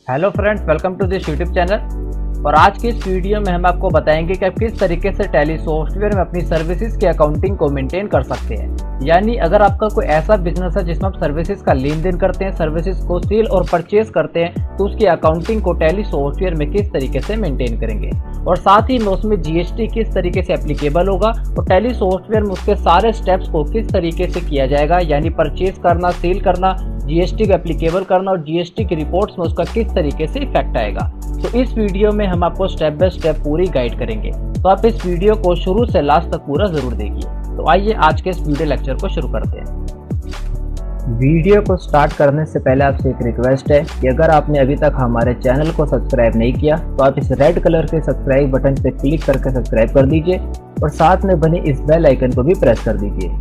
Hello friends, welcome to this YouTube channel. और आज की इस वीडियो में हम आपको बताएंगे कि आप किस तरीके से टैली सॉफ्टवेयर में अपनी सर्विसेज की अकाउंटिंग को मेंटेन कर सकते हैं। यानी अगर आपका कोई ऐसा बिजनेस है जिसमें आप सर्विसेज का लेन देन करते हैं, सर्विसेज को सेल और परचेज करते हैं, तो उसकी अकाउंटिंग को टैली सॉफ्टवेयर में किस तरीके से मेंटेन करेंगे और साथ ही में उसमें जीएसटी किस तरीके से एप्लीकेबल होगा और टैली सॉफ्टवेयर में उसके सारे स्टेप्स को किस तरीके से किया जाएगा, यानी परचेज करना, सेल करना, जीएसटी को एप्लीकेबल करना और जीएसटी की रिपोर्ट्स में उसका किस तरीके से इफेक्ट आएगा। तो इस वीडियो में हम आपको स्टेप बाय स्टेप पूरी गाइड करेंगे, तो आप इस वीडियो को शुरू से लास्ट तक पूरा जरूर देखिए। तो आइए आज के इस वीडियो लेक्चर को शुरू करते हैं। वीडियो को स्टार्ट करने से पहले आपसे एक रिक्वेस्ट है कि अगर आपने अभी तक हमारे चैनल को सब्सक्राइब नहीं किया तो आप इस रेड कलर के सब्सक्राइब बटन पर क्लिक करके सब्सक्राइब कर दीजिए और साथ में बने इस बेल आइकन को भी प्रेस कर दीजिए,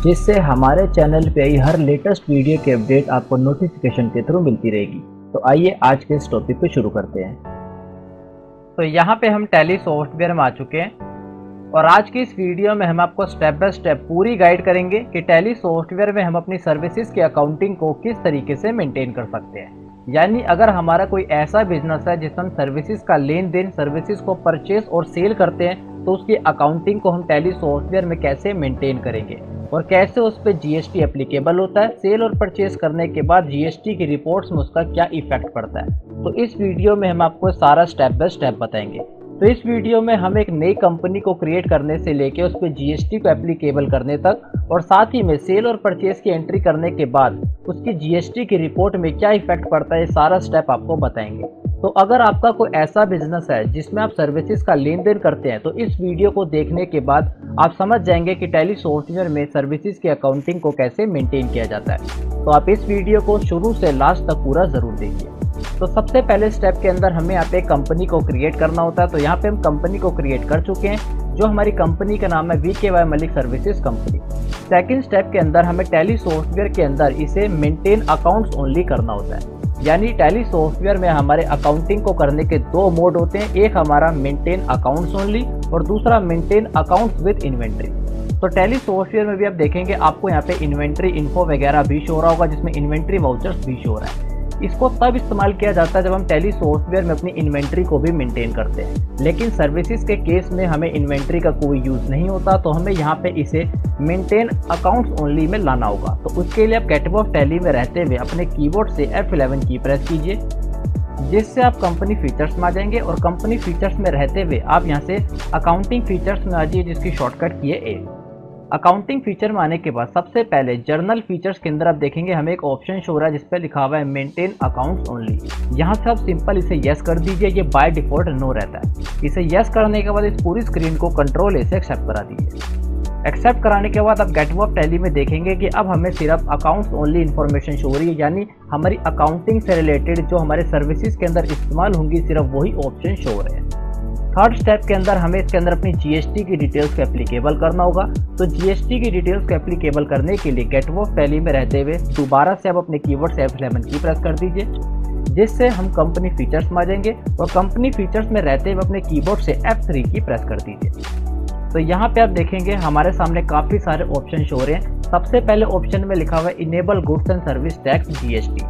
जिससे हमारे चैनल पे आई हर लेटेस्ट वीडियो की अपडेट आपको नोटिफिकेशन के थ्रू मिलती रहेगी। तो आइए आज के इस टॉपिक को शुरू करते हैं। तो यहाँ पे हम टैली सॉफ्टवेयर में आ चुके हैं और आज की इस वीडियो में हम आपको स्टेप बाय स्टेप पूरी गाइड करेंगे कि टैली सॉफ्टवेयर में हम अपनी सर्विसेज की अकाउंटिंग को किस तरीके से मेंटेन कर सकते हैं। यानी अगर हमारा कोई ऐसा बिजनेस है जिसमें हम सर्विसेज का लेन देन, सर्विसेज को परचेज और सेल करते हैं, तो उसकी अकाउंटिंग को हम टैली सॉफ्टवेयर में कैसे मेंटेन करेंगे और कैसे उस पर जीएसटी एप्लीकेबल होता है, सेल और परचेज करने के बाद जीएसटी की रिपोर्ट्स में उसका क्या इफेक्ट पड़ता है। तो इस वीडियो में हम आपको सारा स्टेप बाय स्टेप बताएंगे। तो इस वीडियो में हम एक नई कंपनी को क्रिएट करने से लेके उस पर जीएसटी को एप्लीकेबल करने तक और साथ ही में सेल और परचेज की एंट्री करने के बाद उसकी जीएसटी की रिपोर्ट में क्या इफेक्ट पड़ता है, सारा स्टेप आपको बताएंगे। तो अगर आपका कोई ऐसा बिजनेस है जिसमें आप सर्विसेज का लेन देन करते हैं, तो इस वीडियो को देखने के बाद आप समझ जाएंगे कि टैली सॉफ्टवेयर में सर्विसेज की अकाउंटिंग को कैसे मेंटेन किया जाता है। तो आप इस वीडियो को शुरू से लास्ट तक पूरा जरूर देखिए। तो सबसे पहले स्टेप के अंदर हमें यहाँ पे एक कंपनी को क्रिएट करना होता है। तो यहाँ पे हम कंपनी को क्रिएट कर चुके हैं, जो हमारी कंपनी का नाम है VKY Malik services company. Second step के अंदर हमें टैली सॉफ्टवेयर के अंदर इसे मेंटेन अकाउंट्स ओनली करना होता है। यानी टैली सॉफ्टवेयर में हमारे अकाउंटिंग को करने के दो मोड होते हैं, एक हमारा मेंटेन अकाउंट्स ओनली और दूसरा मेंटेन अकाउंट्स विद इन्वेंट्री। तो टैली सॉफ्टवेयर में भी आप देखेंगे आपको यहाँ पे इन्वेंट्री इन्फो वगैरह भी शो हो रहा होगा, जिसमें इन्वेंट्री वाउचर्स भी शो हो रहा है। इसको तब इस्तेमाल किया जाता है जब हम टैली सॉफ्टवेयर में अपनी इन्वेंट्री को भी मेंटेन करते हैं, लेकिन सर्विसेज के केस में हमें इन्वेंट्री का कोई यूज़ नहीं होता, तो हमें यहाँ पे इसे मेंटेन अकाउंट्स ओनली में लाना होगा। तो उसके लिए आप गेट ऑफ टैली में रहते हुए अपने कीबोर्ड से F11 की प्रेस कीजिए, जिससे आप कंपनी फीचर्स में आ जाएंगे और कंपनी फीचर्स में रहते हुए आप यहाँ से अकाउंटिंग फीचर्स में आ जाइए, जिसकी शॉर्टकट की है A। अकाउंटिंग फीचर में आने के बाद सबसे पहले जर्नल फीचर्स के अंदर आप देखेंगे हमें एक ऑप्शन शो हो रहा है जिस पे लिखा हुआ है मेंटेन अकाउंट्स ओनली। यहाँ से आप सिंपल इसे यस कर दीजिए, ये बाय डिफॉल्ट नो रहता है। इसे यस करने के बाद इस पूरी स्क्रीन को कंट्रोल ए से एक्सेप्ट करा दीजिए। एक्सेप्ट कराने के बाद आप गेट ऑफ टैली में देखेंगे कि अब हमें सिर्फ अकाउंट्स ओनली इन्फॉर्मेशन शो हो रही है, यानी हमारी अकाउंटिंग से रिलेटेड जो हमारे सर्विसेज के अंदर इस्तेमाल होंगी सिर्फ वही ऑप्शन शो हो रहे हैं। थर्ड स्टेप के अंदर हमें इसके अंदर अपनी जीएसटी की डिटेल्स को एप्लीकेबल करना होगा। तो जीएसटी की डिटेल्स को एप्लीकेबल करने के लिए गेट ऑफ टैली में रहते हुए दोबारा से आप अपने कीवर्ड से F11 की प्रेस कर दीजिए, जिससे हम कंपनी फीचर्स में आ जाएंगे और कंपनी फीचर्स में रहते हुए अपने कीबोर्ड से F3 की प्रेस कर दीजिए। तो यहाँ पे आप देखेंगे हमारे सामने काफ़ी सारे ऑप्शन शो हो रहे हैं। सबसे पहले ऑप्शन में लिखा हुआ है enable goods and service tax GST,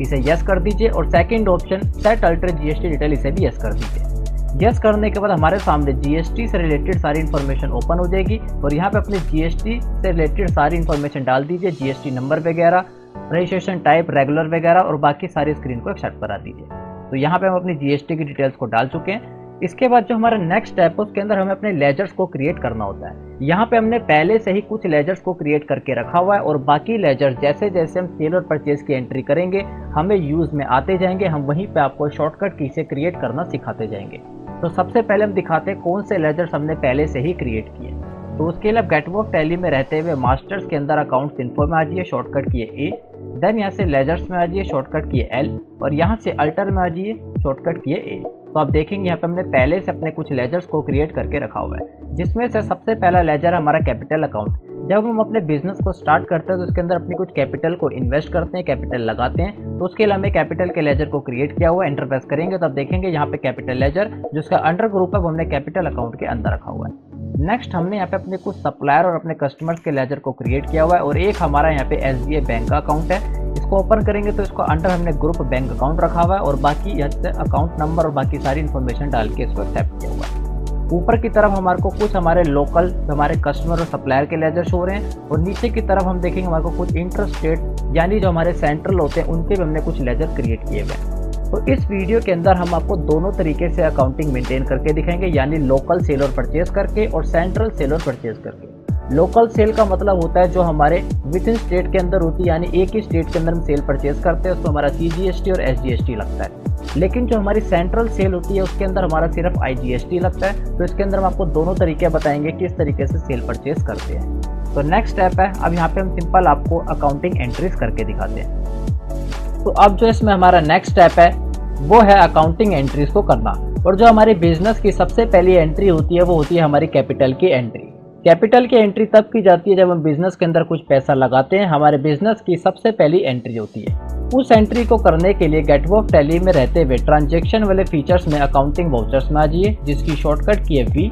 इसे यस कर दीजिए और second option set alter GST detail, इसे भी यस कर दीजिए। यस करने के बाद हमारे सामने जीएसटी से रिलेटेड सारी इन्फॉर्मेशन ओपन हो जाएगी और यहाँ पे अपने जीएसटी से रिलेटेड सारी इन्फॉर्मेशन डाल दीजिए, जीएसटी नंबर वगैरह, रजिस्ट्रेशन टाइप, रेगुलर वगैरह और बाकी सारी स्क्रीन को एक्सेप्ट करा दीजिए। तो यहाँ पे हम अपनी जीएसटी की डिटेल्स को डाल चुके हैं। इसके बाद जो हमारा नेक्स्ट स्टेप है उसके अंदर हमें अपने लेजर्स को क्रिएट करना होता है। यहाँ पे हमने पहले से ही कुछ लेजर्स को क्रिएट करके रखा हुआ है और बाकी लेजर्स जैसे जैसे हम सेल और परचेज की एंट्री करेंगे हमें यूज में आते जाएंगे, हम वहीं पे आपको शॉर्टकट की से क्रिएट करना सिखाते जाएंगे। तो सबसे पहले हम दिखाते हैं कौन से लेजर्स हमने पहले से ही क्रिएट किए। तो उसके लिए आप गेट ऑफ टैली में रहते हुए मास्टर्स के अंदर अकाउंट्स इन्फो में आ जाइए, शॉर्टकट की है A। देन यहाँ से लेजर्स में आ जाइए, शॉर्टकट की है L और यहाँ से अल्टर में आ जाइए, शॉर्टकट की है A। तो आप देखेंगे यहाँ पे हमने पहले से अपने कुछ लेजर्स को क्रिएट करके रखा हुआ है, जिसमें से सबसे पहला लेजर हमारा कैपिटल अकाउंट। जब हम अपने बिजनेस को स्टार्ट करते हैं तो उसके अंदर अपनी कुछ कैपिटल को इन्वेस्ट करते हैं, कैपिटल लगाते हैं, तो उसके लिए हमें कैपिटल के लेजर को क्रिएट किया हुआ है। एंटर प्रेस करेंगे तो आप देखेंगे यहाँ पे कैपिटल लेजर, जिसका अंडर ग्रुप है वो हमने कैपिटल अकाउंट के अंदर रखा हुआ है। नेक्स्ट हमने यहाँ पे अपने कुछ सप्लायर और अपने कस्टमर्स के लेजर को क्रिएट किया हुआ है और एक हमारा यहाँ पे SBI बैंक का अकाउंट है। इसको ओपन करेंगे तो इसको अंडर हमने ग्रुप बैंक अकाउंट रखा हुआ है और बाकी अकाउंट नंबर और बाकी सारी इन्फॉर्मेशन डाल के इसको एक्सेप्ट किया हुआ है। ऊपर की तरफ हमारे को कुछ हमारे लोकल हमारे कस्टमर और सप्लायर के लेजर शो रहे हैं और नीचे की तरफ हम देखेंगे हमारे को कुछ इंटर स्टेट यानी जो हमारे सेंट्रल होते हैं उनके भी हमने कुछ लेजर क्रिएट किए हुए हैं। तो इस वीडियो के अंदर हम आपको दोनों तरीके से अकाउंटिंग मेंटेन करके दिखाएंगे, यानी लोकल सेल और परचेज करके और सेंट्रल सेल और परचेज करके। लोकल सेल का मतलब होता है जो हमारे विद इन स्टेट के अंदर होती है, यानी एक ही स्टेट के अंदर हम सेल परचेज करते हैं, उसमें हमारा CGST और SGST लगता है। लेकिन जो हमारी सेंट्रल सेल होती है उसके अंदर हमारा सिर्फ IGST लगता है। तो इसके अंदर हम आपको दोनों तरीके बताएंगे किस तरीके से सेल परचेज करते हैं। तो नेक्स्ट स्टेप है, अब यहाँ पे हम सिंपल आपको अकाउंटिंग एंट्रीज करके दिखाते हैं। तो अब जो इसमें हमारा नेक्स्ट स्टेप है वो है अकाउंटिंग एंट्रीज को करना। और जो हमारी बिजनेस की सबसे पहली एंट्री होती है वो होती है हमारी कैपिटल की एंट्री। कैपिटल की एंट्री तब की जाती है जब हम बिजनेस के अंदर कुछ पैसा लगाते हैं, हमारे बिजनेस की सबसे पहली एंट्री होती है। उस एंट्री को करने के लिए गेटवे ऑफ टैली में रहते हुए ट्रांजैक्शन वाले फीचर्स में अकाउंटिंग वाउचर्स में आ जाइए, जिसकी शॉर्टकट की है V।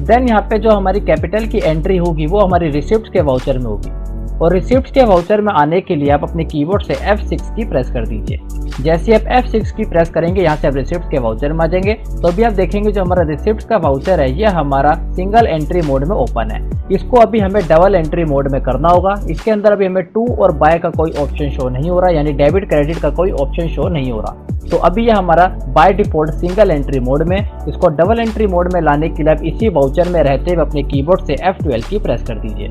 देन यहाँ पे जो हमारी कैपिटल की एंट्री होगी वो हमारी रिसिप्ट के वाउचर में होगी और रिसिप्ट के वाउचर में आने के लिए आप अपने कीबोर्ड से F6 की प्रेस कर दीजिए। जैसे आप F6 की प्रेस करेंगे यहाँ से आप रिसिप्ट के वाउचर में आ जाएंगे। तो अभी आप देखेंगे जो हमारा रिसिप्ट का वाउचर है ये हमारा सिंगल एंट्री मोड में ओपन है। इसको अभी हमें डबल एंट्री मोड में करना होगा। इसके अंदर अभी हमें टू और बाय का कोई ऑप्शन शो नहीं हो रहा, यानी डेबिट क्रेडिट का कोई ऑप्शन शो नहीं हो रहा। तो अभी ये हमारा by default single entry mode में, इसको डबल एंट्री मोड में लाने के लिए आप इसी वाउचर में रहते हुए अपने कीबोर्ड से F12 की प्रेस कर दीजिए,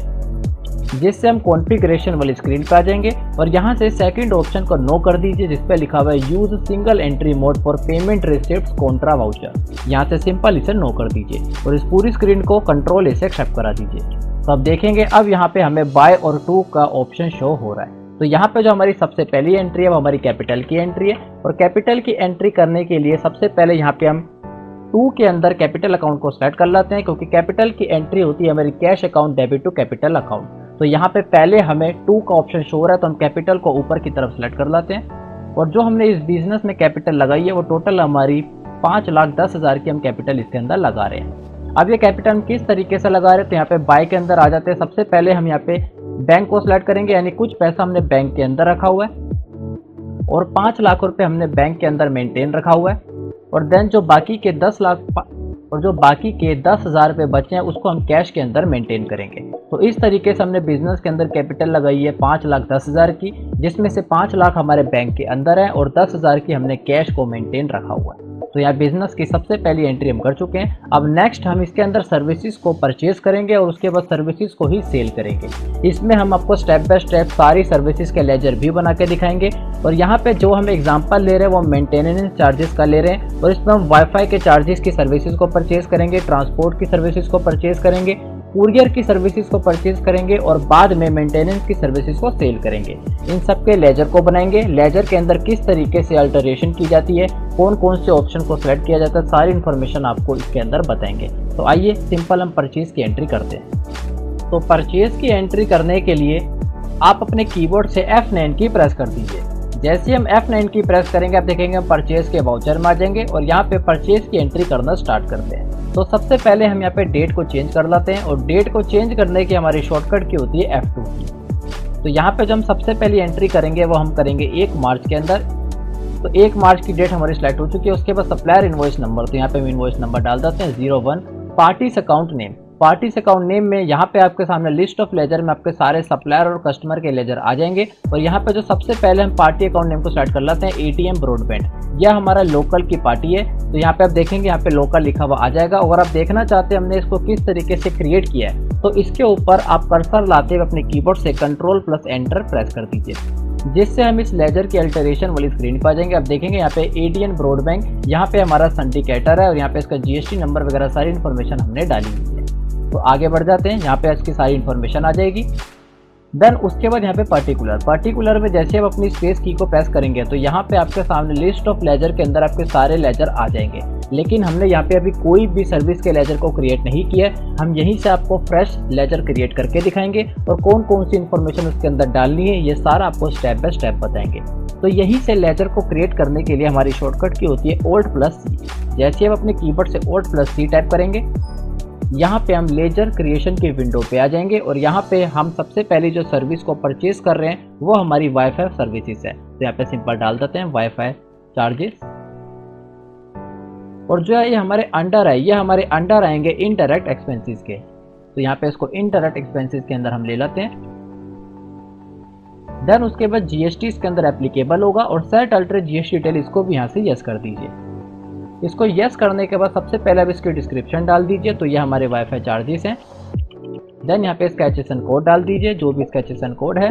जिससे हम कॉन्फ़िगरेशन वाली स्क्रीन पर आ जाएंगे और यहाँ से सेकंड ऑप्शन को नो कर दीजिए जिस पे लिखा हुआ है use single entry mode for payment receipts Contra voucher. यहाँ से सिंपल इसे नो कर दीजिए और इस पूरी स्क्रीन को कंट्रोल से एक्सेप्ट करा दीजिए। तो अब देखेंगे अब यहाँ पे हमें बाय और टू का ऑप्शन शो हो रहा है। तो यहाँ पे जो हमारी सबसे पहली एंट्री है वो हमारी कैपिटल की एंट्री है और कैपिटल की एंट्री करने के लिए सबसे पहले यहाँ पे हम टू के अंदर कैपिटल अकाउंट को सेलेक्ट कर लेते हैं, क्योंकि कैपिटल की एंट्री होती है हमारी cash account debit to capital account. तो यहाँ पे पहले हमें टू का ऑप्शन शो हो रहा है तो हम कैपिटल को ऊपर की तरफ सेलेक्ट कर लेते हैं और जो हमने इस बिजनेस में कैपिटल लगाई है वो टोटल हमारी 5,10,000 की हम कैपिटल इसके अंदर लगा रहे हैं। अब ये कैपिटल हम किस तरीके से लगा रहे हैं तो यहाँ पे बाय के अंदर आ जाते हैं। सबसे पहले हम यहाँ पे बैंक को सिलेक्ट करेंगे, यानी कुछ पैसा हमने बैंक के अंदर रखा हुआ है और 5 लाख रुपए हमने बैंक के अंदर मेंटेन रखा हुआ है और देन जो बाकी के 10,000 रुपये बचे हैं उसको हम कैश के अंदर मेंटेन करेंगे। तो इस तरीके से हमने बिजनेस के अंदर कैपिटल लगाई है 5,10,000 की, जिसमें से 5 लाख हमारे बैंक के अंदर है और 10,000 की हमने कैश को मेंटेन रखा हुआ है। तो यहाँ बिजनेस की सबसे पहली एंट्री हम कर चुके हैं। अब नेक्स्ट हम इसके अंदर सर्विसेज को परचेज करेंगे और उसके बाद सर्विसेज को ही सेल करेंगे। इसमें हम आपको स्टेप बाय स्टेप सारी सर्विसेज के लेजर भी बना के दिखाएंगे और यहाँ पे जो हम एग्जांपल ले रहे हैं वो मेंटेनेंस चार्जेस का ले रहे हैं और इसमें हम वाईफाई के चार्जेस की सर्विसेज को परचेज करेंगे, ट्रांसपोर्ट की सर्विसेज को परचेज करेंगे, कुरियर की सर्विसेज को परचेज करेंगे और बाद में मेंटेनेंस की सर्विसेज को सेल करेंगे। इन सब के लेजर को बनाएंगे। लेजर के अंदर किस तरीके से अल्टरेशन की जाती है, कौन कौन से ऑप्शन को सिलेक्ट किया जाता है, सारी इन्फॉर्मेशन आपको इसके अंदर बताएंगे। तो आइए सिंपल हम परचेज की एंट्री करते हैं। तो परचेज की एंट्री करने के लिए आप अपने कीबोर्ड से F9 की प्रेस कर दीजिए। जैसे हम F9 की प्रेस करेंगे आप देखेंगे हम परचेज के वाउचर में आ जाएंगे और यहाँ पे परचेज की एंट्री करना स्टार्ट करते हैं। तो सबसे पहले हम यहाँ पे डेट को चेंज कर लेते हैं और डेट को चेंज करने की हमारी शॉर्टकट की होती है F2 की। तो यहाँ पे जो हम सबसे पहली एंट्री करेंगे वो हम करेंगे 1 मार्च के अंदर। तो 1 मार्च की डेट हमारी सिलेक्ट हो चुकी है। उसके बाद सप्लायर इनवॉइस नंबर, तो यहाँ पे हम इनवॉइस नंबर डाल देते हैं 01। Parties account name, parties account name में यहाँ पे आपके सामने लिस्ट ऑफ लेजर में आपके सारे सप्लायर और कस्टमर के लेजर आ जाएंगे और यहाँ पे जो सबसे पहले हम पार्टी अकाउंट नेम को स्टार्ट कर लेते हैं ATM ब्रॉडबैंड। यह हमारा लोकल की पार्टी है। तो यहाँ पे आप देखेंगे यहाँ पे लोकल लिखा हुआ आ जाएगा। अगर आप देखना चाहते हैं हमने इसको किस तरीके से क्रिएट किया है तो इसके ऊपर आप कर्सर लाते हुए अपने कीबोर्ड से Ctrl+Enter प्रेस कर दीजिए, जिससे हम इस लेजर की अल्टरेशन वाली स्क्रीन पर आ जाएंगे। आप देखेंगे यहाँ पे ADN ब्रॉडबैंड, यहाँ पे हमारा सिंडिकेटर है और यहाँ पे इसका GST नंबर वगैरह सारी इन्फॉर्मेशन हमने डाली हुई है। तो आगे बढ़ जाते हैं। यहाँ पे इसकी सारी इन्फॉर्मेशन आ जाएगी। देन उसके बाद यहाँ पे पर्टिकुलर में जैसे आप अपनी स्पेस की को प्रेस करेंगे तो यहाँ पे आपके सामने लिस्ट ऑफ लेजर के अंदर आपके सारे लेजर आ जाएंगे। लेकिन हमने यहाँ पे अभी कोई भी सर्विस के लेजर को क्रिएट नहीं किया है। हम यहीं से आपको फ्रेश लेजर क्रिएट करके दिखाएंगे और कौन कौन सी इन्फॉर्मेशन उसके अंदर डालनी है ये सारा आपको स्टेप बाय स्टेप बताएंगे। तो यहीं से लेजर को क्रिएट करने के लिए हमारी शॉर्टकट की होती है Alt+C। जैसे आप अपने कीबोर्ड से Alt+C टाइप करेंगे यहाँ पे हम लेजर क्रिएशन की विंडो पे आ जाएंगे और यहाँ पे हम सबसे पहले जो सर्विस को परचेज कर रहे हैं वो हमारी वाईफाई सर्विसेज है। तो यहाँ पे सिंपल डाल देते हैं वाईफाई चार्जेस, और जो है ये हमारे अंडर है, ये हमारे अंडर आएंगे इनडायरेक्ट एक्सपेंसेस के। तो यहाँ पे इसको इनडायरेक्ट एक्सपेंसेस के अंदर हम ले लेते हैं। देन उसके बाद जीएसटी इसके अंदर एप्लीकेबल होगा और सेट अल्टर जीएसटी डिटेल इसको भी यहाँ से यस कर दीजिए। इसको यस करने के बाद सबसे पहले आप इसकी डिस्क्रिप्शन डाल दीजिए। तो ये हमारे वाईफाई चार्जेस हैं। देन यहाँ पे इसका HSN कोड डाल दीजिए, जो भी इसका HSN कोड है,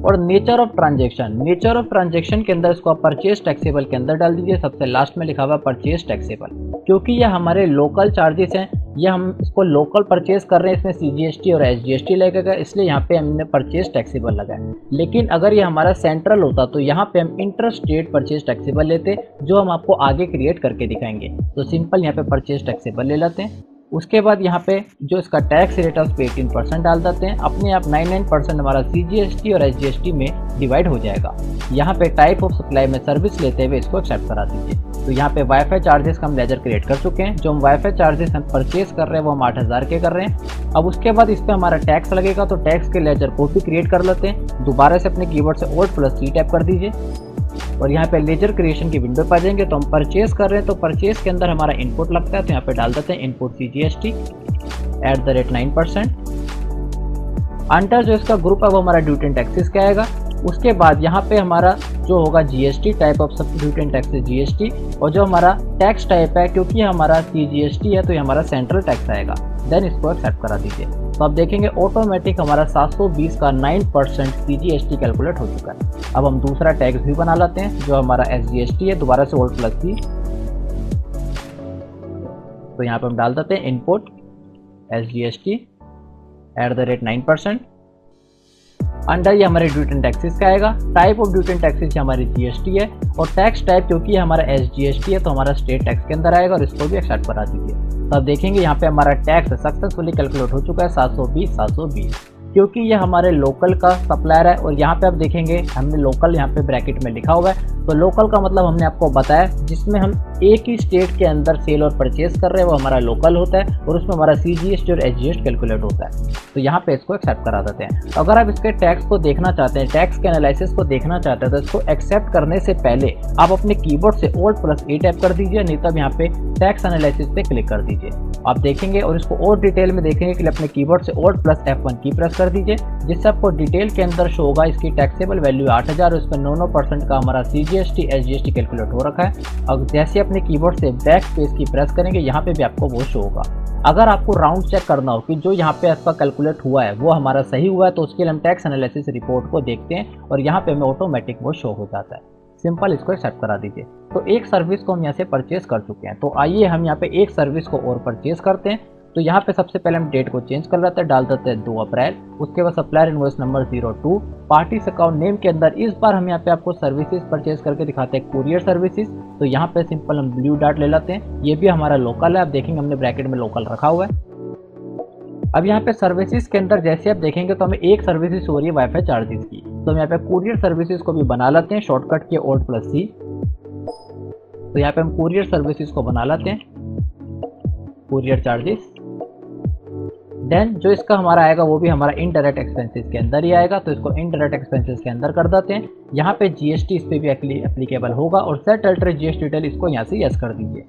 और nature of transaction, nature of transaction के अंदर इसको आप परचेज टैक्सेबल के अंदर डाल दीजिए। सबसे लास्ट में लिखा हुआ परचेज टैक्सेबल, क्योंकि ये हमारे लोकल चार्जेस हैं, ये हम इसको लोकल परचेज कर रहे हैं, इसमें CGST और SGST लगेगा, इसलिए यहाँ पे हमने परचेज टैक्सेबल लगाया। लेकिन अगर ये हमारा सेंट्रल होता तो यहाँ पे हम इंटर स्टेट परचेज टैक्सेबल लेते, जो हम आपको आगे क्रिएट करके दिखाएंगे। तो सिंपल यहाँ पे परचेज टैक्सेबल ले लेते हैं। उसके बाद यहाँ पे जो इसका टैक्स रेट है उस पर 18% डाल देते हैं। अपने आप 99% हमारा CGST और SGST में डिवाइड हो जाएगा। यहाँ पे टाइप ऑफ सप्लाई में सर्विस लेते हुए इसको एक्सेप्ट करा दीजिए। तो यहाँ पे वाईफाई चार्जेस का हम लेजर क्रिएट कर चुके हैं। जो हम वाईफाई चार्जेस हम परचेज कर रहे हैं वो हम 8000 के कर रहे हैं। अब उसके बाद इस पर हमारा टैक्स लगेगा, तो टैक्स के लेजर को भी क्रिएट कर लेते हैं। दोबारा से अपने कीबोर्ड से Alt+C टैप कर दीजिए और यहाँ पे लेजर क्रिएशन की विंडो पर आ जाएंगे। तो हम परचेज कर रहे हैं, तो परचेज के अंदर हमारा इनपुट लगता है, तो यहाँ पे डाल देते हैं इनपुट CGST @9%। अंडर जो इसका ग्रुप है वो हमारा ड्यूटी एंड टैक्सेस का आएगा। उसके बाद यहाँ पे हमारा जो होगा GST, टाइप ऑफ सब ड्यूटी एंड टैक्सेस GST, और जो हमारा टैक्स टाइप है क्योंकि हमारा CGST है तो ये हमारा सेंट्रल टैक्स आएगा। देन इसको एक्सेप्ट करा दीजिए। तो आप देखेंगे ऑटोमेटिक हमारा 720 का 9% CGST कैलकुलेट हो चुका है। अब हम दूसरा टैक्स भी बना लेते हैं जो हमारा SGST है। दोबारा से Alt+C, तो यहाँ पे हम डाल देते हैं इनपुट SGST @9%। अंडर ये हमारे ड्यूटी एंड टैक्सेस का आएगा। Type of duty and taxes हमारी GST है, और टैक्स टाइप क्योंकि हमारा SGST है तो हमारा स्टेट टैक्स के अंदर आएगा, और इसको भी एक्सेप्ट करा दीजिए। तो आप देखेंगे यहाँ पे हमारा टैक्स सक्सेसफुली कैलकुलेट हो चुका है 720, क्योंकि ये हमारे लोकल का सप्लायर है। और यहाँ पे आप देखेंगे हमने लोकल यहाँ पे ब्रैकेट में लिखा हुआ है। तो लोकल का मतलब हमने आपको बताया जिसमें हम एक ही स्टेट के अंदर सेल और परचेज कर रहे हैं वो हमारा लोकल होता है, और उसमें हमारा CGST और SGST कैलकुलेट होता है। तो यहाँ पे इसको एक्सेप्ट करा देते हैं। तो अगर आप इसके टैक्स को देखना चाहते हैं, टैक्स के एनालिसिस को देखना चाहते हैं, तो इसको एक्सेप्ट करने से पहले आप अपने कीबोर्ड से Alt+A टैप कर दीजिए, नहीं तो यहाँ पे टैक्स एनालिसिस पे क्लिक कर दीजिए। आप देखेंगे और इसको और डिटेल में देखेंगे कि अपने कीबोर्ड से Alt+F1 की प्रेस कर दीजिए, जिससे आपको डिटेल के अंदर शो होगा इसकी टैक्सेबल वैल्यू 8000 और इस पर 9% का हमारा CGST SGST कैलकुलेट हो रखा है। और जैसे अपने कीबोर्ड से बैक पेज की प्रेस करेंगे यहाँ पे भी आपको वो शो होगा। अगर आपको राउंड चेक करना हो कि जो यहाँ पे आपका कैलकुलेट हुआ है वो हमारा सही हुआ है, तो उसके लिए हम टैक्स एनालिसिस रिपोर्ट को देखते हैं और यहाँ पे हमें ऑटोमेटिक वो शो हो जाता है। सिंपल इसको एक्सेप्ट करा दीजिए। तो एक सर्विस को हम यहाँ से परचेज कर चुके हैं। तो आइए हम यहाँ पे एक सर्विस को और परचेज करते हैं। तो यहाँ पे सबसे पहले हम डेट को चेंज कर लेते हैं, डाल देते हैं 2 अप्रैल। उसके बाद supplier invoice number 02, parties account name के अंदर इस बार हम यहाँ पे आपको सर्विसेज परचेज करके दिखाते हैं कुरियर सर्विसेज। तो यहाँ पे सिंपल हम ब्लू डॉट ले लेते हैं, ये भी हमारा लोकल है। आप देखेंगे हमने ब्रैकेट में लोकल रखा हुआ है। अब यहाँ पे सर्विसेज के अंदर जैसे आप देखेंगे तो हमें एक सर्विसेज हो रही है वाईफाई चार्जेस की। तो हम यहाँ पे कुरियर सर्विसेज को भी बना लेते हैं, शॉर्टकट के Alt+C। तो यहाँ पे हम कुरियर सर्विसेज को बना लेते हैं, कुरियर चार्जेस। देन जो इसका हमारा आएगा वो भी हमारा इनडायरेक्ट एक्सपेंसेस के अंदर ही आएगा। तो इसको इनडायरेक्ट एक्सपेंसेस के अंदर कर देते हैं। यहाँ पे GST इस पर भी एप्लीकेबल होगा, और सेट अल्टर GST डिटेल इसको यहाँ से यस कर दीजिए।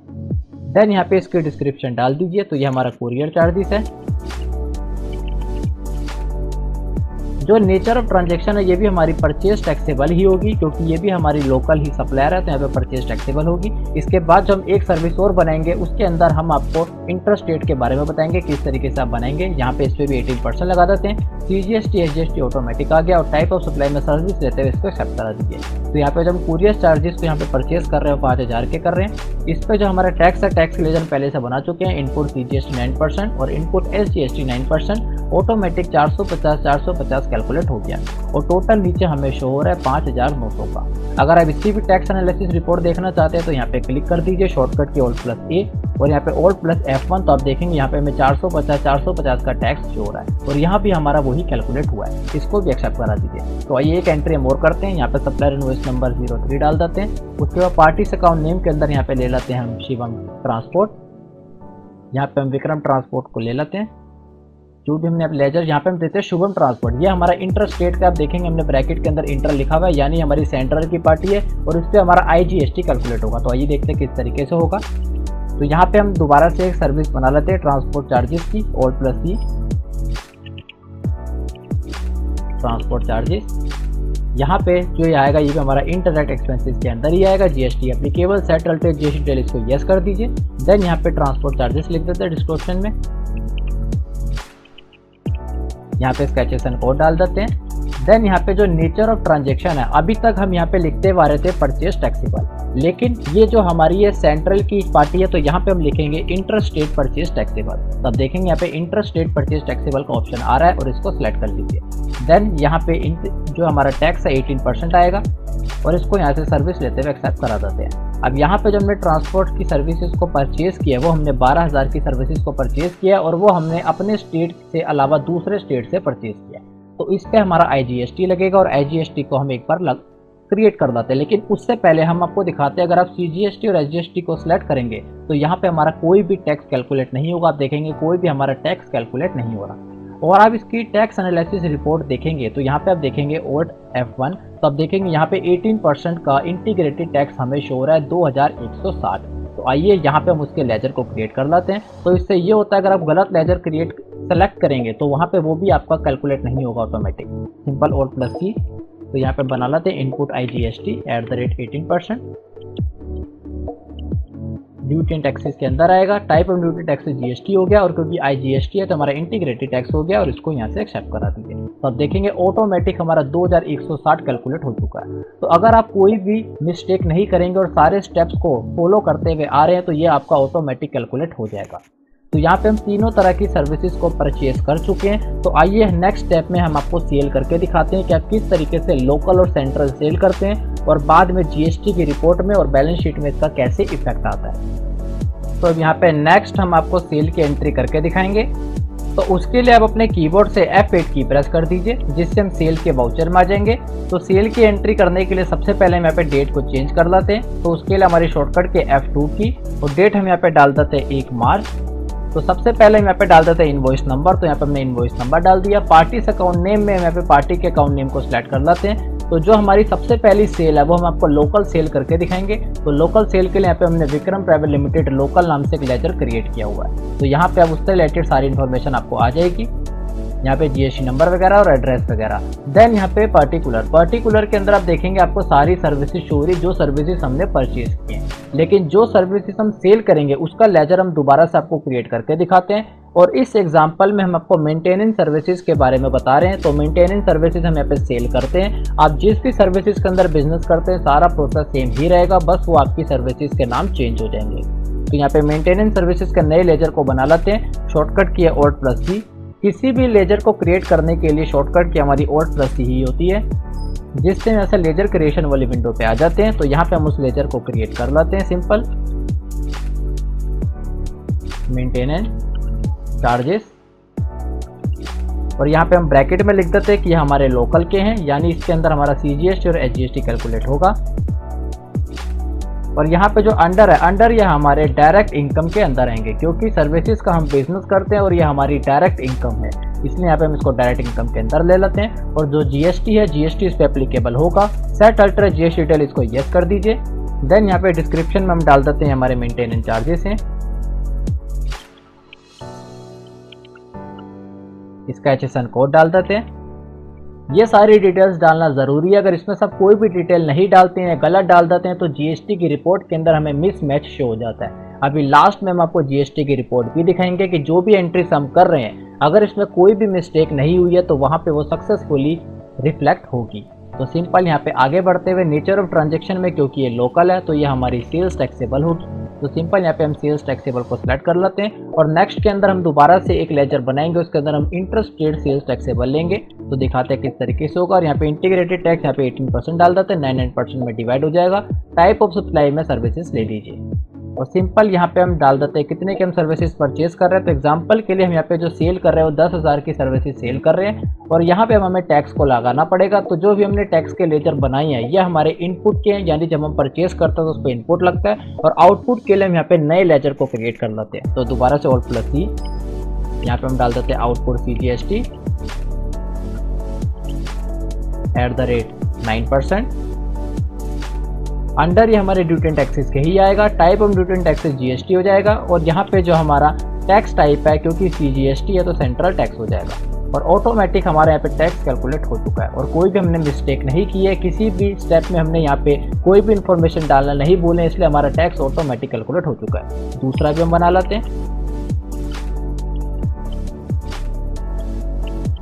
देन यहाँ पे इसकी डिस्क्रिप्शन डाल दीजिए। तो ये हमारा कुरियर चार्जेस है। जो नेचर ऑफ ट्रांजैक्शन है ये भी हमारी परचेज टैक्सेबल ही होगी, क्योंकि ये भी हमारी लोकल ही सप्लायर है, तो यहाँ पे परचेज टैक्सेबल होगी। इसके बाद जो हम एक सर्विस और बनाएंगे उसके अंदर हम आपको इंटर स्टेट के बारे में बताएंगे किस तरीके से आप बनाएंगे। यहाँ पे इस पर भी 18% लगा देते हैं। CGST SGST ऑटोमेटिक आ गया, और टाइप ऑफ सप्लाई में सर्विस लेते हुए इसको एक्सेप्ट करा दीजिए। तो यहाँ पे जब हम कुरियर चार्जेस को यहाँ पे परचेज कर रहे हैं 5000 के कर रहे हैं। इस पे जो हमारा टैक्स है, टैक्स लेजन पहले से बना चुके हैं। इनपुट CGST 9% और इनपुट SGST 9%, ऑटोमेटिक 450 कैलकुलेट हो गया, और टोटल नीचे हमें शो हो रहा है 5900 का। अगर आप इसकी भी टैक्स एनालिसिस रिपोर्ट देखना चाहते हैं तो यहाँ पे क्लिक कर दीजिए, शॉर्टकट की Alt+A और यहाँ पे Alt+F1। तो आप देखेंगे यहाँ पे हमें 450 का टैक्स शो हो रहा है, और यहाँ भी हमारा वही कैलकुलेट हुआ है। इसको भी एक्सेप्ट करा दीजिए। तो आइए एक एंट्री हम और करते हैं। यहाँ पे सप्लायर इनवॉइस नंबर 03 डाल देते हैं। उसके बाद पार्टीज अकाउंट नेम के अंदर यहाँ पे ले लेते हैं हम शिवम ट्रांसपोर्ट। यहाँ पे हम विक्रम ट्रांसपोर्ट को ले लेते हैं। जो भी हमने लेजर यहाँ पे हम देते हैं शुभम ट्रांसपोर्ट। ये हमारा इंटर स्टेट का आप देखेंगे हमने ब्रैकेट के अंदर इंटर लिखा हुआ है, यानी हमारी सेंट्रल की पार्टी है और इस पर हमारा IGST कैलकुलेट होगा। तो आइए देखते हैं किस तरीके से होगा। तो यहाँ पे हम दोबारा से एक सर्विस बना लेते हैं ट्रांसपोर्ट चार्जेस की, Alt+C ट्रांसपोर्ट चार्जेस। यहाँ पे जो ये आएगा ये भी हमारा इनडायरेक्ट एक्सपेंसेस के अंदर ही आएगा। GST applicable set alter GST टेल, इसको यस कर दीजिए। देन यहाँ पे ट्रांसपोर्ट चार्जेस लिख देते हैं डिस्क्रिप्शन में। यहाँ पे स्केचेस एंड कोड डाल देते हैं। देन यहाँ पे जो नेचर ऑफ ट्रांजेक्शन है, अभी तक हम यहाँ पे लिखते आ रहे थे परचेज टैक्सेबल, लेकिन ये जो हमारी ये सेंट्रल की पार्टी है तो यहाँ पे हम लिखेंगे इंटर स्टेट परचेज टैक्सेबल। तब देखेंगे यहाँ पे इंटर स्टेट परचेज टैक्सेबल का ऑप्शन आ रहा है और इसको सिलेक्ट कर लीजिए। देन यहाँ पे जो हमारा टैक्स है 18% आएगा और इसको यहाँ से सर्विस लेते हुए एक्सेप्ट करा देते हैं। अब यहाँ पे जो हमने ट्रांसपोर्ट की सर्विसेज को परचेज किया वो हमने 12,000 की सर्विसेज को परचेज किया और वो हमने अपने स्टेट से अलावा दूसरे स्टेट से परचेज किया। तो इस पे हमारा IGST लगेगा और IGST को हम एक बार क्रिएट कर देते हैं। लेकिन उससे पहले हम आपको दिखाते हैं, अगर आप CGST और SGST को सिलेक्ट करेंगे तो यहाँ पे हमारा कोई भी टैक्स कैलकुलेट नहीं होगा। आप देखेंगे कोई भी हमारा टैक्स कैलकुलेट नहीं हो रहा। और आप इसकी टैक्स एनालिसिस रिपोर्ट देखेंगे तो यहाँ पे आप देखेंगे Alt F1, तो आप देखेंगे यहाँ पे 18% का इंटीग्रेटेड टैक्स हमें शो हो रहा है 2160। तो आइए यहाँ पे हम उसके लेजर को क्रिएट कर लेते हैं। तो इससे ये होता है अगर आप गलत लेजर क्रिएट सेलेक्ट करेंगे तो वहाँ पे वो भी आपका कैलकुलेट नहीं होगा ऑटोमेटिक। सिंपल Alt+C, तो यहाँ पे बना लेते हैं input IGST @18%। Duty and taxes के अंदर आएगा। Type of duty taxes GST हो गया और क्योंकि IGST है तो हमारा इंटीग्रेटेड टैक्स हो गया और इसको यहाँ से एक्सेप्ट करा दीजिए। तो अब देखेंगे ऑटोमेटिक हमारा 2160 कैलकुलेट हो चुका है। तो अगर आप कोई भी मिस्टेक नहीं करेंगे और सारे स्टेप्स को फॉलो करते हुए आ रहे हैं तो ये आपका ऑटोमेटिक कैलकुलेट हो जाएगा। तो यहाँ पे हम तीनों तरह की सर्विसेज को परचेज कर चुके हैं। तो आइए नेक्स्ट स्टेप में हम आपको सेल करके दिखाते हैं कि आप किस तरीके से लोकल और सेंट्रल सेल करते हैं और बाद में GST की रिपोर्ट में और बैलेंस शीट में इसका कैसे इफेक्ट आता है। तो अब यहाँ पे नेक्स्ट हम आपको सेल की एंट्री करके दिखाएंगे। तो उसके लिए आप अपने कीबोर्ड से F8 की प्रेस कर दीजिए, जिससे हम सेल के वाउचर में आ जाएंगे। तो सेल की एंट्री करने के लिए सबसे पहले हम यहाँ पे डेट को चेंज कर लेते हैं। तो उसके लिए हमारी शॉर्टकट के F2 की और डेट हम यहाँ पे डाल देते हैं 1 मार्च। तो सबसे पहले हम यहाँ पे डाल देते हैं इनवॉइस नंबर। तो यहाँ पे हमने इनवॉइस नंबर डाल दिया। पार्टी से अकाउंट नेम में हम यहाँ पे पार्टी के अकाउंट नेम को सिलेक्ट कर लेते हैं। तो जो हमारी सबसे पहली सेल है वो हम आपको लोकल सेल करके दिखाएंगे। तो लोकल सेल के लिए यहाँ पे हमने विक्रम प्राइवेट लिमिटेड लोकल नाम से एक लेजर क्रिएट किया हुआ है। तो यहाँ पे अब उससे रिलेटेड सारी इन्फॉर्मेशन आपको आ जाएगी, यहाँ पे GST नंबर वगैरह और एड्रेस वगैरह। देन यहाँ पे पर्टिकुलर के अंदर आप देखेंगे आपको सारी सर्विसेज शो हो रही, जो सर्विसेज हमने परचेज की हैं। लेकिन जो सर्विसेज हम सेल करेंगे उसका लेजर हम दोबारा से आपको क्रिएट करके दिखाते हैं। और इस एग्जांपल में हम आपको मेंटेनेंस सर्विसेज के बारे में बता रहे हैं। तो मेंटेनेंस सर्विसेज हम यहाँ पे सेल करते हैं। आप जिस भी सर्विसेज के अंदर बिजनेस करते हैं सारा प्रोसेस सेम ही रहेगा, बस वो आपकी सर्विसेज के नाम चेंज हो जाएंगे। तो यहाँ पे मेंटेनेंस सर्विसेज के नए लेजर को बना लेते हैं। शॉर्टकट की है Alt+C। किसी भी लेजर को क्रिएट करने के लिए शॉर्टकट की हमारी Alt+C ही होती है, जिससे हम ऐसा लेजर क्रिएशन वाली विंडो पे आ जाते हैं। तो यहाँ पे हम उस लेजर को क्रिएट कर लेते हैं। सिंपल मेंटेनेंस चार्जेस और यहाँ पे हम ब्रैकेट में लिख देते हैं कि ये हमारे लोकल के हैं, यानी इसके अंदर हमारा CGST और SGST कैलकुलेट होगा। और यहाँ पे जो अंडर है, अंडर ये हमारे डायरेक्ट इनकम के अंदर आएंगे, क्योंकि सर्विसेज का हम बिजनेस करते हैं और ये हमारी डायरेक्ट इनकम है, इसलिए यहाँ पे हम इसको डायरेक्ट इनकम के अंदर ले लेते हैं। और जो GST है GST इस पे एप्लीकेबल होगा। सेट अल्टरेट GST टेल, इसको यस कर दीजिए। देन यहाँ पे डिस्क्रिप्शन में हम डाल देते हैं हमारे मेंटेनेंस चार्जेस हैं, इसका HSN कोड डाल देते हैं। ये सारी डिटेल्स डालना ज़रूरी है। अगर इसमें सब कोई भी डिटेल नहीं डालते हैं, गलत डाल देते हैं तो GST की रिपोर्ट के अंदर हमें मिसमैच शो हो जाता है। अभी लास्ट में हम आपको GST की रिपोर्ट भी दिखाएंगे कि जो भी एंट्रीज हम कर रहे हैं अगर इसमें कोई भी मिस्टेक नहीं हुई है तो वहाँ पे वो सक्सेसफुली रिफ्लेक्ट होगी। तो सिंपल यहाँ पे आगे बढ़ते हुए नेचर ऑफ ट्रांजेक्शन में, क्योंकि ये लोकल है तो ये हमारी सेल्स टैक्सेबल होगी। तो सिंपल यहाँ पे हम सेल्स टैक्सेबल को सिलेक्ट कर लेते हैं और नेक्स्ट के अंदर हम दोबारा से एक लेजर बनाएंगे, उसके अंदर हम इंटरस्टेट सेल्स टैक्सेबल लेंगे। तो दिखाते हैं किस तरीके से होगा। और यहाँ पे इंटीग्रेटेड टैक्स यहाँ पे 18% डाल देते हैं, 99% में डिवाइड हो जाएगा। टाइप ऑफ सप्लाई में सर्विसेज ले लीजिए। और सिंपल यहाँ पे हम डाल देते हैं कितने की हम सर्विसेज परचेज कर रहे हैं। तो एग्जांपल के लिए हम यहाँ पे जो सेल कर रहे हैं वो 10,000 की सर्विसेज सेल कर रहे हैं और यहाँ पे हमें टैक्स को लगाना पड़ेगा। तो जो भी हमने टैक्स के लेजर बनाई है ये हमारे इनपुट के हैं, यानी जब हम परचेज करते हैं तो उस पर इनपुट लगता है। और आउटपुट के लिए हम यहाँ पे नए लेजर को क्रिएट कर लेते हैं। तो दोबारा से Alt+C, यहाँ पे हम डाल देते हैं आउटपुट CGST @9%। अंडर ये हमारे ड्यूटी एंड टैक्सेस के ही आएगा। Type of duty and taxes GST हो जाएगा और यहाँ पे जो हमारा टैक्स टाइप है क्योंकि CGST है तो सेंट्रल टैक्स हो जाएगा। और ऑटोमेटिक हमारे यहाँ पे टैक्स कैलकुलेट हो चुका है और कोई भी हमने मिस्टेक नहीं की है, किसी भी स्टेप में हमने यहाँ पे कोई भी इन्फॉर्मेशन डालना नहीं भूले, इसलिए हमारा टैक्स ऑटोमेटिक कैलकुलेट हो चुका है। दूसरा भी हम बना लेते हैं,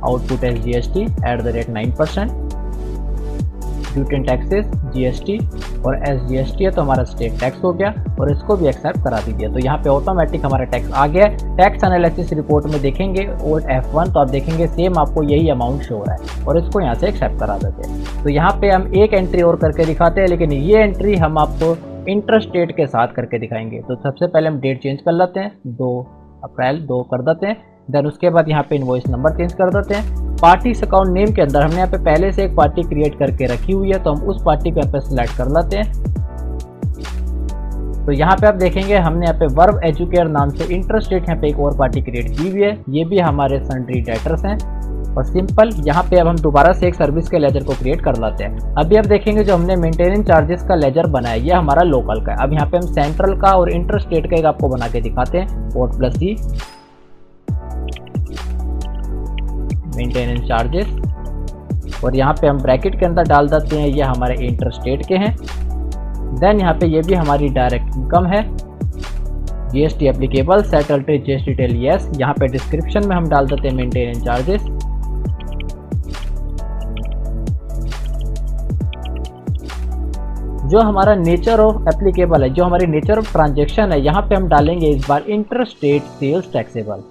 output SGST @9%। Duty and taxes GST और SGST है तो हमारा स्टेट टैक्स हो गया और इसको भी एक्सेप्ट करा दीजिए। तो यहाँ पे ऑटोमेटिक हमारा टैक्स आ गया है। टैक्स एनालिसिस रिपोर्ट में देखेंगे Alt F1 तो आप देखेंगे सेम आपको यही अमाउंट शो हो रहा है और इसको यहाँ से एक्सेप्ट करा देते हैं। तो यहाँ पे हम एक एंट्री और करके दिखाते हैं, लेकिन ये एंट्री हम आपको इंटरस्टेट के साथ करके दिखाएंगे। तो सबसे पहले हम डेट चेंज कर लेते हैं, 2 अप्रैल 2 कर देते हैं। देन उसके बाद यहाँ पे इनवॉइस नंबर चेंज कर देते हैं। पार्टीज अकाउंट नेम के अंदर हमने यहाँ पे पहले से एक पार्टी क्रिएट करके रखी हुई है तो हम उस पार्टी को यहाँ पे सिलेक्ट कर लेते हैं। तो यहाँ पे आप देखेंगे हमने यहाँ पे वर्ब एजुकेयर नाम से इंटरस्टेट यहाँ पे एक और पार्टी क्रिएट की हुई है, ये भी हमारे सन्ड्री डेटर्स हैं। और सिंपल यहाँ पे अब हम दोबारा से एक सर्विस के लेजर को क्रिएट कर लेते हैं। अभी आप देखेंगे जो हमने मेंटेनेंस चार्जेस का लेजर बनाया ये हमारा लोकल का है। अब यहाँ पे हम सेंट्रल का और इंटरस्टेट का एक आपको बना के दिखाते हैं, Alt+C मेंटेनेंस चार्जेस और यहाँ पे हम ब्रैकेट के अंदर डाल देते हैं ये हमारे इंटरस्टेट के हैं। देन यहाँ पे ये भी हमारी डायरेक्ट इनकम है, GST applicable settle to GST detail yes. यहाँ पे डिस्क्रिप्शन में हम डाल देते हैं मेंटेनेंस चार्जेस। जो हमारा नेचर ऑफ एप्लीकेबल है, जो हमारी नेचर ऑफ ट्रांजेक्शन है, यहाँ पे हम डालेंगे इस बार इंटरस्टेट सेल्स टैक्सेबल।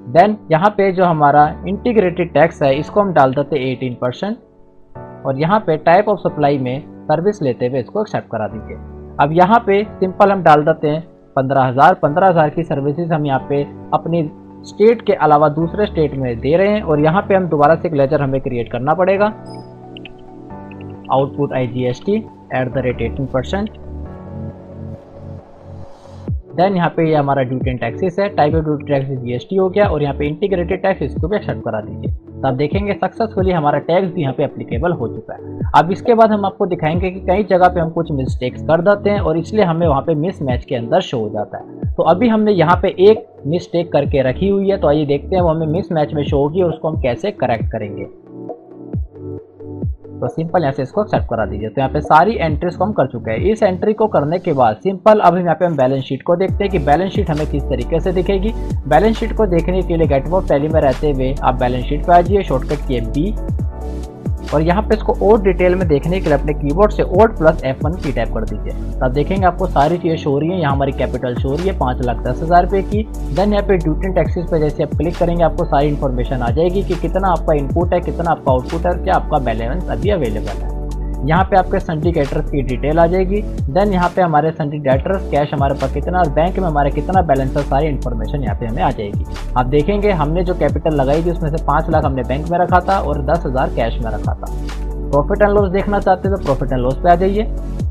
देन यहाँ पे जो हमारा इंटीग्रेटेड टैक्स है इसको हम डाल देते हैं 18% और यहाँ पे टाइप ऑफ सप्लाई में सर्विस लेते हुए इसको एक्सेप्ट करा दीजिए। अब यहाँ पे सिंपल हम डाल देते हैं 15,000 की सर्विसेज हम यहाँ पे अपनी स्टेट के अलावा दूसरे स्टेट में दे रहे हैं और यहाँ पे हम दोबारा से एक लेजर हमें क्रिएट करना पड़ेगा, आउटपुट IGST @18%। देन यहाँ पे ये हमारा ड्यूटी एंड टैक्सेस है, type of duty taxes GST हो गया और यहाँ पे इंटीग्रेटेड टैक्स इसको भी एक्सेप्ट करा दीजिए। तो आप देखेंगे सक्सेसफुली हमारा टैक्स भी यहाँ पे एप्लीकेबल हो चुका है। अब इसके बाद हम आपको दिखाएंगे कि कई जगह पे हम कुछ मिस्टेक्स कर देते हैं और इसलिए हमें वहाँ पे मिस मैच के अंदर शो हो जाता है। तो अभी हमने यहाँ पे एक मिस्टेक करके रखी हुई है, तो आइए देखते हैं वो हमें मिस मैच में शो होगी और उसको हम कैसे करेक्ट करेंगे। तो सिंपल यहाँ से इसको एक्सेप्ट करा दीजिए। तो यहाँ पे सारी एंट्रीज को हम कर चुके हैं। इस एंट्री को करने के बाद सिंपल अब यहाँ पे हम बैलेंस शीट को देखते हैं कि बैलेंस शीट हमें किस तरीके से दिखेगी। बैलेंस शीट को देखने के लिए गेट ऑफ टैली में रहते हुए आप बैलेंस शीट पे आ जाइए, शॉर्टकट की B और यहाँ पे इसको और डिटेल में देखने के लिए अपने कीबोर्ड से Alt+F1 की टाइप कर दीजिए। तब देखेंगे आपको सारी चीज़ें शो हो रही हैं। यहाँ हमारी कैपिटल शो हो रही है 5,10,000 रुपये की। देन यहाँ पे ड्यूटी एंड टैक्सेस पे जैसे आप क्लिक करेंगे आपको सारी इन्फॉर्मेशन आ जाएगी कि कितना आपका इनपुट है, कितना आपका आउटपुट है, क्या आपका बैलेंस अभी अवेलेबल है। यहाँ पे आपके सन्ड्री डेटर्स की डिटेल आ जाएगी। देन यहाँ पे हमारे सन्ड्री डेटर्स कैश हमारे पास कितना और बैंक में हमारे कितना बैलेंस है, सारी इन्फॉर्मेशन यहाँ पे हमें आ जाएगी। आप देखेंगे हमने जो कैपिटल लगाई थी उसमें से 5 लाख हमने बैंक में रखा था और 10,000 कैश में रखा था। प्रॉफिट एंड लॉस देखना चाहते हैं तो प्रॉफिट एंड लॉस पे आ जाइए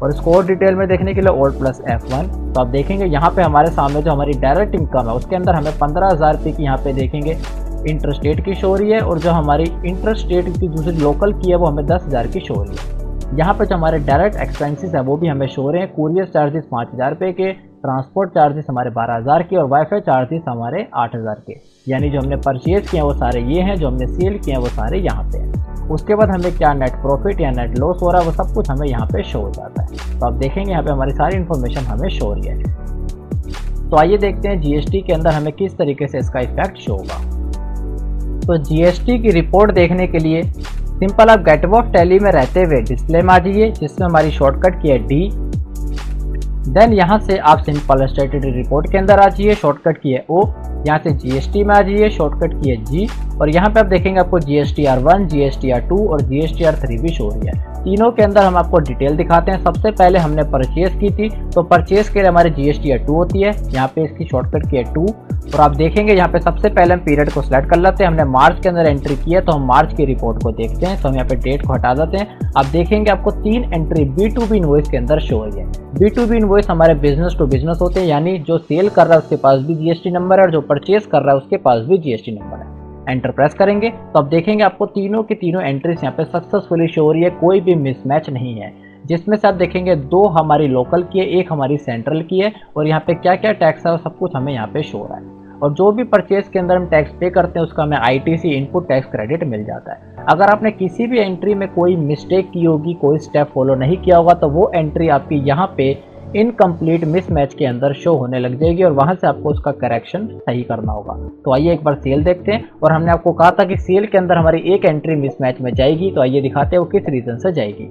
और इसको और डिटेल में देखने के लिए Alt+F1। तो आप देखेंगे यहाँ पे हमारे सामने जो हमारी डायरेक्ट इनकम है उसके अंदर हमें 15,000 रुपये की यहाँ पे देखेंगे इंटरस्टेट की शो हो रही है और जो हमारी इंटरस्टेट की दूसरी लोकल की है वो हमें 10,000 की शो हो रही है। यहाँ पे जो हमारे डायरेक्ट एक्सपेंसेस है वो भी हमें शो हो रहे हैं। कुरियर चार्जेस 5,000 रुपये के, ट्रांसपोर्ट चार्जेस हमारे 12,000 के और वाईफाई चार्जेस हमारे 8,000 के। यानी जो हमने परचेज किए हैं वो सारे ये हैं, जो हमने सेल किए हैं वो सारे यहाँ पे हैं। उसके बाद हमें क्या नेट प्रॉफिट या नेट लॉस हो रहा है वो सब कुछ हमें यहाँ पे शो हो जाता है। तो आप देखेंगे यहाँ पे हमारी सारी इन्फॉर्मेशन हमें शो हो रही है। तो आइए देखते हैं GST के अंदर हमें किस तरीके से इसका इफेक्ट शो होगा। तो GST की रिपोर्ट देखने के लिए सिंपल आप गेट ऑफ टैली में रहते हुए डिस्प्ले में आ जाइए जिसमें हमारी शॉर्टकट की है D। देन यहाँ से आप सिंपल स्टैट्यूटरी रिपोर्ट के अंदर आ जाइए, शॉर्टकट की है O। यहाँ से GST में आ जाइए, शॉर्टकट की है G और यहाँ पे आप देखेंगे आपको GSTR1, GSTR2 और GSTR3 भी शो हो रही है। तीनों के अंदर हम आपको डिटेल दिखाते हैं। सबसे पहले हमने परचेज की थी, तो परचेज के लिए हमारी GST 2 होती है, यहाँ पे इसकी शॉर्टकट की है 2। और आप देखेंगे यहाँ पे सबसे पहले हम पीरियड को सिलेक्ट कर लेते हैं। हमने मार्च के अंदर एंट्री की है, तो हम मार्च की रिपोर्ट को देखते हैं। तो हम यहाँ पे डेट को हटा देते हैं। आप देखेंगे आपको 3 एंट्री B2B इनवॉइस के अंदर शो हुई है। B2B इनवॉइस हमारे बिजनेस टू बिजनेस होते हैं, यानी जो सेल कर रहा है उसके पास भी GST नंबर है और जो परचेज कर रहा है उसके पास भी GST नंबर है। एंटर प्रेस करेंगे तो आप देखेंगे आपको तीनों की तीनों एंट्रीज यहाँ पे सक्सेसफुली शो हो रही है, कोई भी मिसमैच नहीं है। जिसमें से आप देखेंगे 2 हमारी लोकल की है, 1 हमारी सेंट्रल की है, और यहाँ पे क्या क्या टैक्स है वो सब कुछ हमें यहाँ पे शो हो रहा है। और जो भी परचेज के अंदर हम टैक्स पे करते हैं उसका हमें ITC इनपुट टैक्स क्रेडिट मिल जाता है। अगर आपने किसी भी एंट्री में कोई मिस्टेक की होगी, कोई स्टेप फॉलो नहीं किया होगा, तो वो एंट्री आपकी यहाँ पे इनकम्प्लीट मिसमैच के अंदर शो होने लग जाएगी और वहां से आपको उसका करेक्शन सही करना होगा। तो आइए एक बार सेल देखते हैं। और हमने आपको कहा था कि सेल के अंदर हमारी एक एंट्री मिसमैच में जाएगी, तो आइए दिखाते हैं वो किस रीजन से जाएगी।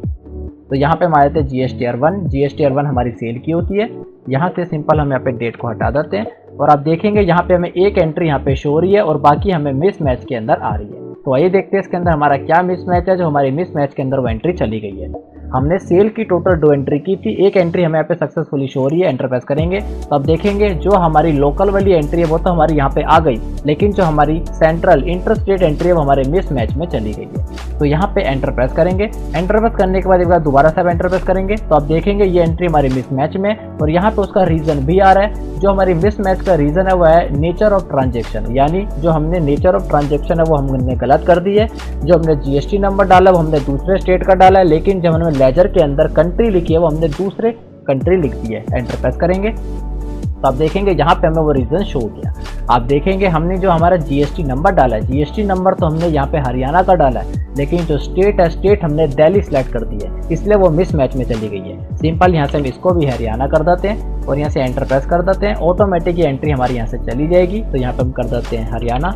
तो यहाँ पे हमारे थे GSTR1 हमारी सेल की होती है। यहाँ से सिंपल हम यहाँ पे डेट को हटा देते हैं और आप देखेंगे यहाँ पे हमें एक एंट्री यहाँ पे शो हो रही है और बाकी हमें मिसमैच के अंदर आ रही है। तो आइए देखते हैं इसके अंदर हमारा क्या मिसमैच है। जो हमारी मिसमैच के अंदर वो एंट्री चली गई है। हमने सेल की टोटल 2 एंट्री की थी, एक एंट्री हमें यहाँ पे सक्सेसफुली शो हो रही है। एंटर प्रेस करेंगे तो आप देखेंगे जो हमारी लोकल वाली एंट्री है वो तो हमारी यहाँ पे आ गई, लेकिन जो हमारी सेंट्रल इंटरस्टेट एंट्री है वो हमारे मिसमैच में चली गई है। तो यहाँ पे एंटर प्रेस करेंगे। एंटर प्रेस करने के बाद एक बार दोबारा से एंटर प्रेस करेंगे तो आप देखेंगे ये एंट्री हमारी मिसमैच में, और यहाँ पे उसका रीजन भी आ रहा है। जो हमारी मिसमैच का रीजन है वो है नेचर ऑफ ट्रांजेक्शन, यानी जो हमने नेचर ऑफ ट्रांजेक्शन है वो हमने गलत कर दी है। जो हमने GST नंबर डाला वो हमने दूसरे स्टेट का डाला है, लेकिन जब हमने लेजर के अंदर कंट्री लिखी है वो हमने दूसरे कंट्री लिख दी है। एंटर प्रेस करेंगे तो आप देखेंगे यहाँ पे हमें वो रीजन शो हो गया। आप देखेंगे हमने जो हमारा GST नंबर डाला है, GST नंबर तो हमने यहाँ पे हरियाणा का डाला है, लेकिन जो स्टेट है स्टेट हमने दिल्ली सेलेक्ट कर दी है, इसलिए वो मिसमैच में चली गई है। सिंपल यहाँ से हम इसको भी हरियाणा कर देते हैं और यहाँ से एंटर प्रेस कर देते हैं। ऑटोमेटिक ये एंट्री हमारी यहाँ से चली जाएगी। तो यहाँ पे हम कर देते हैं हरियाणा।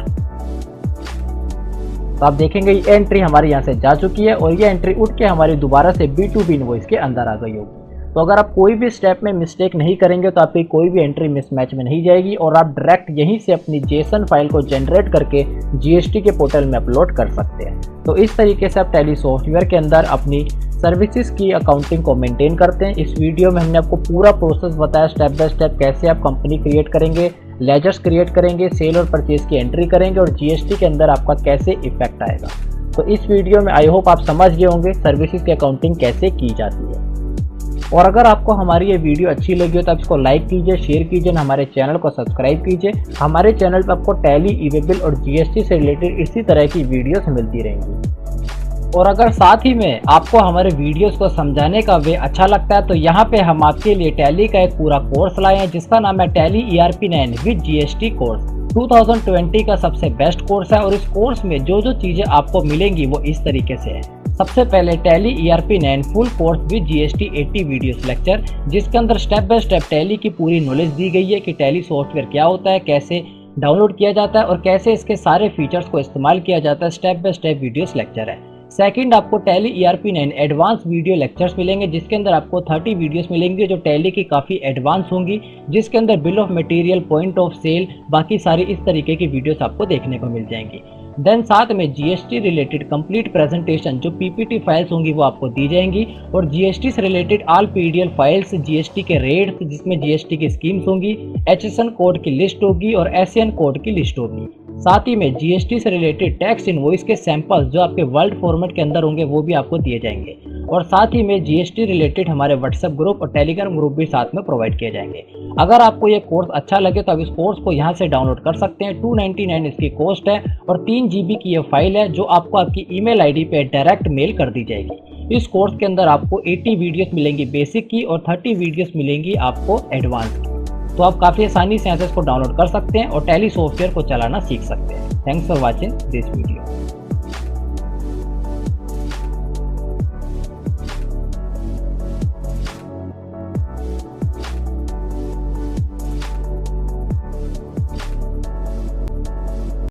तो आप देखेंगे ये एंट्री हमारी यहाँ से जा चुकी है और ये एंट्री उठ के हमारी दोबारा से B2B इनवॉइस के अंदर आ गई होगी। तो अगर आप कोई भी स्टेप में मिस्टेक नहीं करेंगे तो आपकी कोई भी एंट्री मिसमैच में नहीं जाएगी और आप डायरेक्ट यहीं से अपनी JSON फाइल को जनरेट करके GST के पोर्टल में अपलोड कर सकते हैं। तो इस तरीके से आप टैली सॉफ्टवेयर के अंदर अपनी सर्विसेज की अकाउंटिंग को मेंटेन करते हैं। इस वीडियो में हमने आपको पूरा प्रोसेस बताया स्टेप बाय स्टेप, कैसे आप कंपनी क्रिएट करेंगे, लेजर्स क्रिएट करेंगे, सेल और परचेज की एंट्री करेंगे और GST के अंदर आपका कैसे इफेक्ट आएगा। तो इस वीडियो में आई होप आप समझ गए होंगे सर्विसेज की अकाउंटिंग कैसे की जाती है। और अगर आपको हमारी ये वीडियो अच्छी लगी हो तो आप इसको लाइक कीजिए, शेयर कीजिए, हमारे चैनल को सब्सक्राइब कीजिए। हमारे चैनल पर आपको टैली, ई-वे-बिल और GST से रिलेटेड इसी तरह की वीडियोस मिलती रहेंगी। और अगर साथ ही में आपको हमारे वीडियोस को समझाने का वे अच्छा लगता है तो यहाँ पे हम आपके लिए टैली का एक पूरा कोर्स लाए हैं जिसका नाम है tally ERP9 with GST course. 2020 का सबसे बेस्ट कोर्स है और इस कोर्स में जो जो चीज़ें आपको मिलेंगी वो इस तरीके से है। सबसे पहले tally ERP9 full course with GST 80 videos lecture, जिसके अंदर स्टेप बाय स्टेप टैली की पूरी नॉलेज दी गई है कि टैली सॉफ्टवेयर क्या होता है, कैसे डाउनलोड किया जाता है और कैसे इसके सारे फीचर्स को इस्तेमाल किया जाता है। Step by step videos lecture है। सेकंड, आपको tally ERP9 advance video lectures मिलेंगे जिसके अंदर आपको 30 वीडियोस मिलेंगे जो टैली की काफ़ी एडवांस होंगी, जिसके अंदर bill of material, point of sale, बाकी सारी इस तरीके की वीडियोस आपको देखने को मिल जाएंगी। देन साथ में GST रिलेटेड कंप्लीट प्रेजेंटेशन जो PPT फाइल्स होंगी वो आपको दी जाएंगी और GST से related all PDF files, GST के रेट्स जिसमें GST की स्कीम्स होंगी, HSN कोड की लिस्ट होगी और SAN कोड की लिस्ट होगी। साथ ही में GST से रिलेटेड टैक्स इनवॉइस के सैंपल्स जो आपके वर्ल्ड फॉर्मेट के अंदर होंगे वो भी आपको दिए जाएंगे और साथ ही में GST रिलेटेड हमारे व्हाट्सएप ग्रुप और टेलीग्राम ग्रुप भी साथ में प्रोवाइड किए जाएंगे। अगर आपको ये कोर्स अच्छा लगे तो आप इस कोर्स को यहाँ से डाउनलोड कर सकते हैं। 299 इसकी कॉस्ट है और 3 GB की ये फाइल है जो आपको आपकी ईमेल ID पे डायरेक्ट मेल कर दी जाएगी। इस कोर्स के अंदर आपको 80 वीडियोस मिलेंगी बेसिक की और 30 वीडियोस मिलेंगी आपको एडवांस की। तो आप काफ़ी आसानी से यहाँ से इसको डाउनलोड कर सकते हैं और टैली सॉफ्टवेयर को चलाना सीख सकते हैं। Thanks for watching this video.